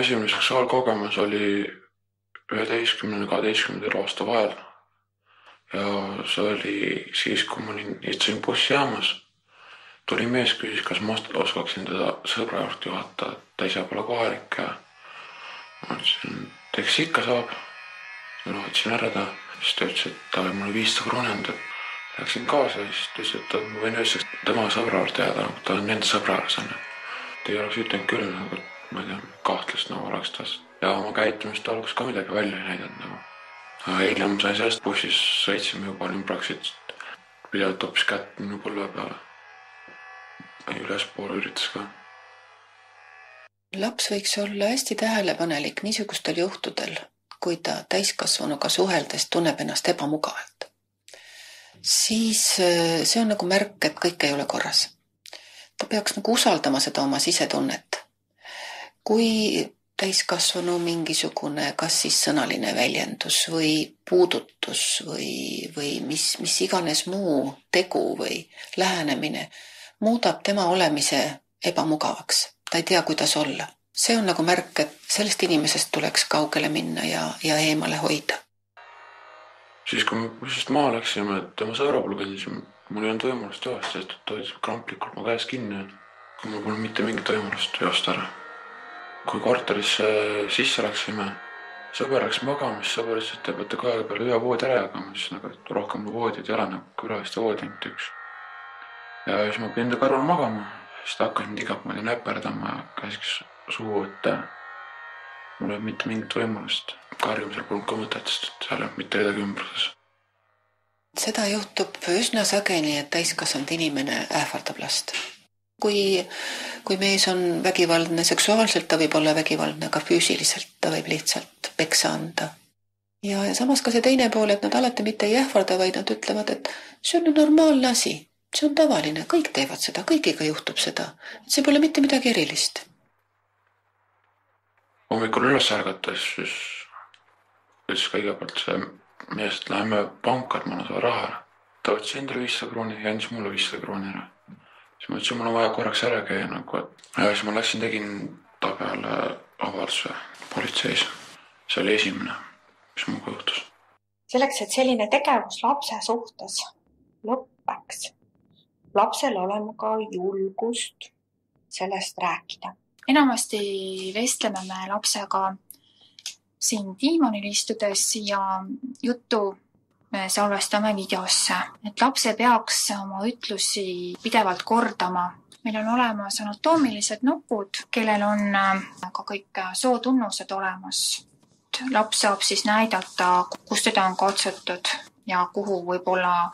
esimene seksuaalkogemus oli 11-12 aasta vahel ja see oli siis, kui ma istusin bussijaamas. Tuli mees, küsis, kas ma oskaksin teda sõbra juurde juhatada, ta ise pole kohalik ja ma ütlesin, et eks ikka saab. Ja võtsin ära ta, siis ta ütles, et ta oli mulle 500 krooni andnud. Läksin kaasa ja siis ta ütles, et ma võin ööseks tema sõbra juurde jääda, ta on nende sõbra juures. Te ei oleks ütelnud küll, ma ei tea, kahtlust oleks tas. Ja oma käitumist alguses ka midagi välja ei näidanud. Eile ma sain sellest bussis, sõitsime juba Praxit, pidevalt toppis kätt minu põlve peale. Ülespoole üritas ka. Laps võiks olla hästi tähelepanelik niisugustel juhtudel, kui ta täiskasvanuga suheldes tunneb ennast ebamugavalt. Siis see on nagu märk, et kõik ei ole korras. Ta peaks nagu usaldama seda oma sisetunnet. Kui täiskasvanu mingisugune kas siis sõnaline väljendus või puudutus või mis iganes muu tegu või lähenemine muudab tema olemise ebamugavaks. Ta ei tea, kuidas olla. See on nagu märk, et sellest inimesest tuleks kaugele minna ja eemale hoida. Siis kui me bussist maha läksime, et tema sõbra poole kõndisime, mul ei olnud võimalust joasta, sest ta oli kramplikult mu käes kinni. Kui mul pole mitte mingit võimalust joasta ära. Kui korterisse sisse läksime, sõber läks magama, siis sõber ütles, et te peate ka aega peale ühe voodi ära jagama, siis rohkem voodid ei ole nagu külaliste voodi ainult üks. Ja siis ma pidin enda kõrval magama, siis ta hakkas mind igalt moodi näperdama ja käsiks suu, et mul ei ole mitte mingit võimalust. Karjumisel polnud ka mõtet, sest seal ei ole mitte kedagi ümbruses. Seda juhtub üsna sageli, et täiskasvanud inimene ähvardab last. Kui mees on vägivaldne seksuaalselt, ta võib olla vägivaldne ka füüsiliselt, ta võib lihtsalt peksa anda. Ja samas ka see teine pool, et nad alati mitte ei ähvarda, vaid nad ütlevad, et see on normaalne asi, see on tavaline, kõik teevad seda, kõigiga juhtub seda. See pole mitte midagi erilist. Hommikul üles ärgates, siis ütles kõigepealt see mees, et läheme panka, et ma annan seda raha ära. Ta võttis endale 500 krooni ja andis mulle 500 krooni ära. Siis ma ütlesin, mul on vaja korraks ära käia. Ja siis ma läksin, tegin ta peale avalduse politseis. See oli esimene, mis muga juhtus. Selleks, et selline tegevus lapse suhtes lõppeks, lapsel olema ka julgust sellest rääkida. Enamasti vestleme me lapsega siin diivanil istudes ja juttu me salvestame videosse, et laps ei peaks oma ütlusi pidevalt kordama. Meil on olemas anatoomilised nukud, kellel on ka kõik sootunnused olemas. Laps saab siis näidata, kus teda on katsutud ja kuhu võib olla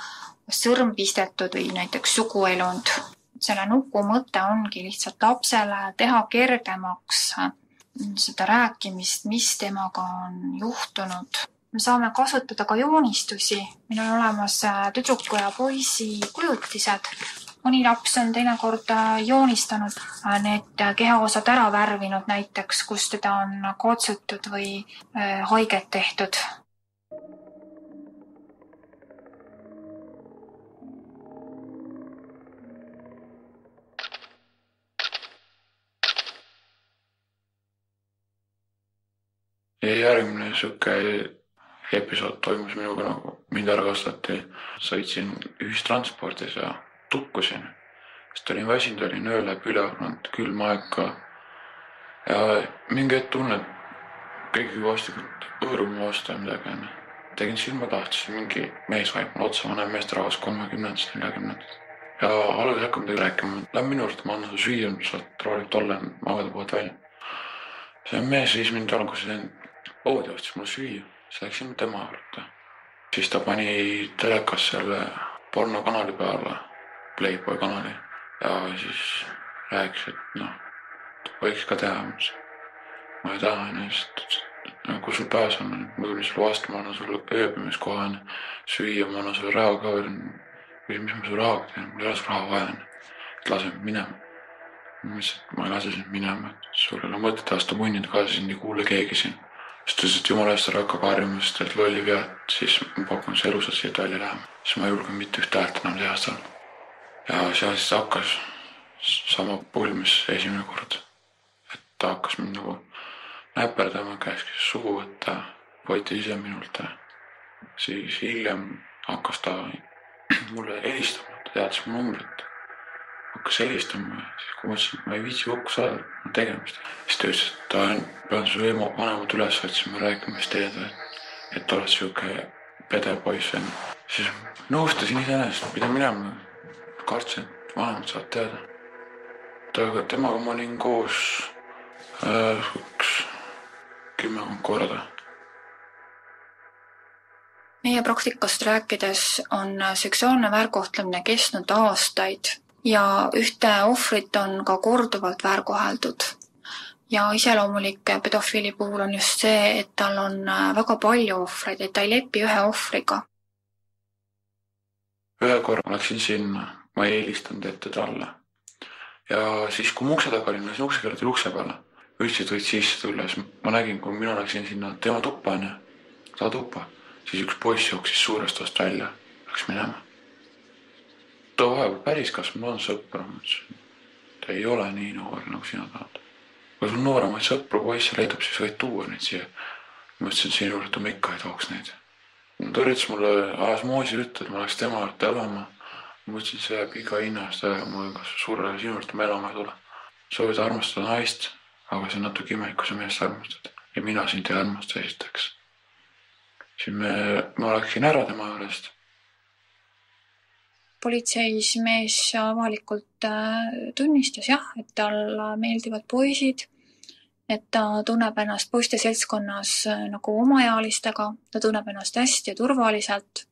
sõrm pistetud või näiteks suguelund. Selle nuku mõte ongi lihtsalt lapsele teha kergemaks seda rääkimist, mis temaga on juhtunud. Me saame kasutada ka joonistusi. Meil on olemas tüdruku ja poisi kujutised. Mõni laps on teinekord joonistanud need kehaosad ära värvinud näiteks, kus teda on katsutud või haiget tehtud. Ja järgmine suke episood toimus minuga, nagu mind ära kastati. Sõitsin ühistranspordis ja tukkusin. Sest olin väsinud, olin öö läbi ülevalnud, külm aeg ka. Ja mingi hetk tunnen, keegi vastikult õõruma vastu ja midagi. Tegin silma tahtsin, mingi mees vaib mulle otsa, vanem meesterahvas 30-ndast, 40-ndast. Ja alguses hakkab midagi rääkima. Lähen minu juurde, ma annan seda süüa, saad roolib tolle magada pood välja. See mees viis mind alguses poodi ostis mulle süüa, siis läksin tema juurde. Siis ta pani telekas selle pornokanali peale, Playboy kanali. Ja siis rääkis, et võiks ka teha. Ma ei taha ennast, kui sul pääs on, ma tulin sulle vastu, ma annan sulle ööbimiskoha, süüa, ma annan sulle raha ka veel. Mis ma sulle raha teen, mul ei ole su raha vaja. Lase minema. Ma ei lase sind minema, et sul ei ole mõtet aasta munnid kaasa, sind ei kuule keegi siin. Siis ta ütles, et jumala eest ära hakka karjuma, sest et lolli vead, siis ma pakun see elusad siit välja lähema. Siis ma ei julge mitte üht häält enam teha seal. Ja seal siis hakkas sama pull, mis esimene kord. Et ta hakkas mind nagu näperdama, käskis suhu võtta, võeti ise minult. Siis hiljem hakkas ta mulle helistama, ta teadis mu numbrit. Hakkas helistama, siis kui ma ütlesin, et ma ei viitsi kokku saada, on tegemist. Siis ta ütles, et ta pean su ema vanemad üles otsima, rääkima, mis teed, et oled siuke pede poiss. Siis nõustasin iseenesest, mida minema. Kartsin, et vanemad saavad teada. Temaga ma olin koos 10 korda. Meie praktikast rääkides on seksuaalne väärkohtlemine kestnud aastaid ja ühte ohvrit on ka korduvalt väärkoheldud. Ja iseloomulik pedofiili puhul on just see, et tal on väga palju ohvreid, et ta ei lepi ühe ohvriga. Ühe korra läksin sinna, ma ei helistanud ette talle. Ja siis, kui mu ukse taga olin, läksin ukse keerati ukse peale. Ütlesid, võid sisse tulla. Ma nägin, kui mina läksin sinna tema tuppa, ta tuppa. Siis üks poiss jooksis suurest toast välja, läks minema. Ta vahepeal päris kas ma olen sõpra, mõtlesin, ta ei ole nii noor, nagu sina tahad. Kui sul nooremaid sõpru poisse leidab, siis võid tuua neid siia. Mõtlesin, et sinu juurde ma ikka ei tooks neid. Ta üritas mulle ajas moosi ütta, et ma läks tema juurde elama. Mõtlesin, see jääb iga hinnast ära, mul kas surre sinu juurde ma elama ei tule. Soovid armastada naist, aga see on natuke imelik, kui sa meest armastad. Ja mina sind ei armasta esiteks. Siis ma läksin ära tema juurest. Politseis mees avalikult tunnistas et tal meeldivad poisid, et ta tunneb ennast poiste seltskonnas nagu omaealistega, ta tunneb ennast hästi ja turvaliselt.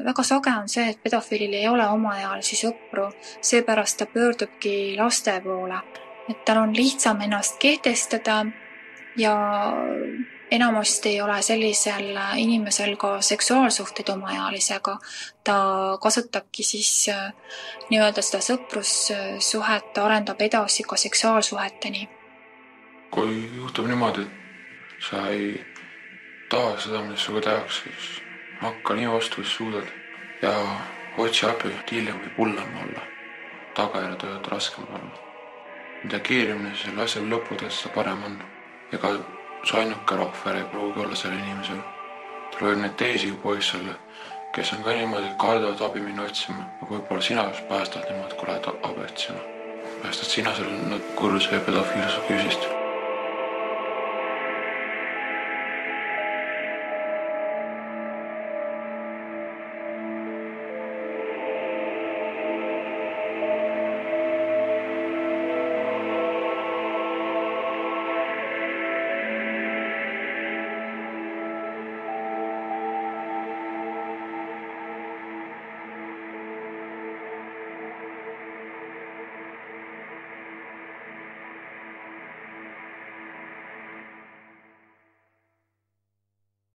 Väga sage on see, et pedofiilil ei ole omaealisi sõpru, seepärast ta pöördubki laste poole. Et tal on lihtsam ennast kehtestada ja enamasti ei ole sellisel inimesel ka seksuaalsuhteid omaealisega. Ta kasutabki siis nii-öelda seda sõprussuhet, arendab edasi ka seksuaalsuheteni. Kui juhtub niimoodi, et sa ei taha seda, mida suga tehakse, siis hakka nii vastu, kui suudad ja otsi abi, hiljem võib hullem olla. Tagajärjed võivad raskemad olla. Mida kiiremini selle asjal lõpud, seda parem on. Ega see ainuke rahver ei pruugi olla selle inimesel. Tal võib neid teisi poissele, kes on ka niimoodi, kardavad abi minna otsima. Võib-olla sina päästad niimoodi, kui lähed abi otsima. Päästad sina selle kurjuse ja pedofiilsuse küüsist.